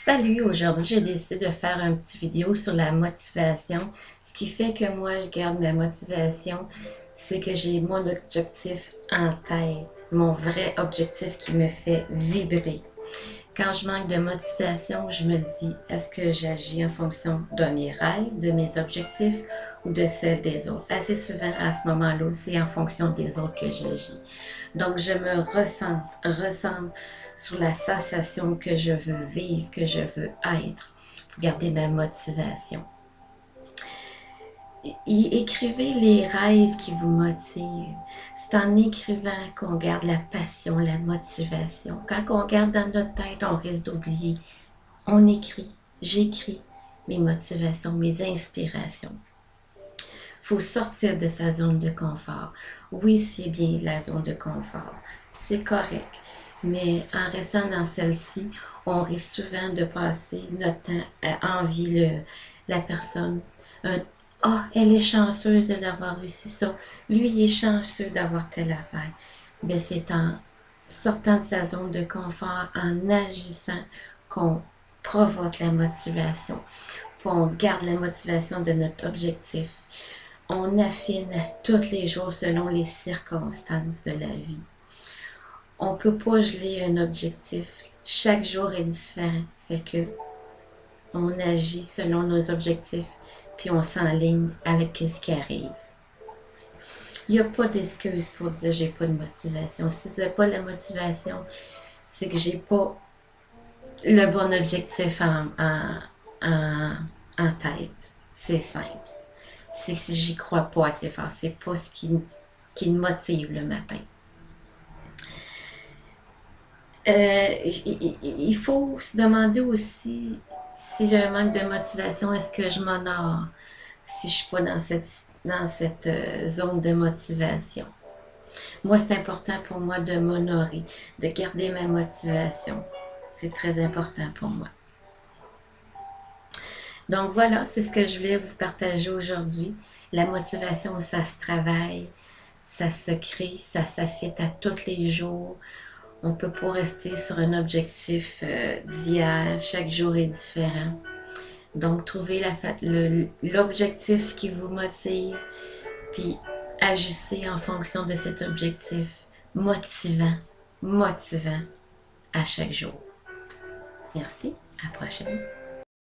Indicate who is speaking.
Speaker 1: Salut, aujourd'hui j'ai décidé de faire un petit vidéo sur la motivation. Ce qui fait que moi je garde la motivation, c'est que j'ai mon objectif en tête, mon vrai objectif qui me fait vibrer. Quand je manque de motivation, je me dis, est-ce que j'agis en fonction de mes rêves, de mes objectifs ou de celles des autres? Assez souvent, à ce moment-là, c'est en fonction des autres que j'agis. Donc, je me ressens sur la sensation que je veux vivre, que je veux être, pour garder ma motivation. Écrivez les rêves qui vous motivent. C'est en écrivant qu'on garde la passion, la motivation. Quand on garde dans notre tête, on risque d'oublier. On écrit, j'écris mes motivations, mes inspirations. Il faut sortir de sa zone de confort. Oui, c'est bien la zone de confort. C'est correct. Mais en restant dans celle-ci, on risque souvent de passer notre temps à envier la personne. Ah, elle est chanceuse d'avoir réussi ça. Lui, il est chanceux d'avoir telle affaire. Mais c'est en sortant de sa zone de confort, en agissant, qu'on provoque la motivation. On garde la motivation de notre objectif. On affine tous les jours selon les circonstances de la vie. On ne peut pas geler un objectif. Chaque jour est différent. Fait que on agit selon nos objectifs, puis on s'enligne avec ce qui arrive. Il n'y a pas d'excuse pour dire j'ai pas de motivation. Si j'ai pas la motivation, c'est que j'ai pas le bon objectif en tête. C'est simple. C'est que j'y crois pas assez fort. C'est pas ce qui me motive le matin. Il faut se demander aussi si j'ai un manque de motivation, est-ce que je m'honore si je ne suis pas dans cette zone de motivation. Moi, c'est important pour moi de m'honorer, de garder ma motivation. C'est très important pour moi. Donc voilà, c'est ce que je voulais vous partager aujourd'hui. La motivation, ça se travaille, ça se crée, ça s'affite à tous les jours. On ne peut pas rester sur un objectif d'hier. Chaque jour est différent. Donc, trouvez l'objectif qui vous motive, puis agissez en fonction de cet objectif motivant à chaque jour. Merci, à la prochaine.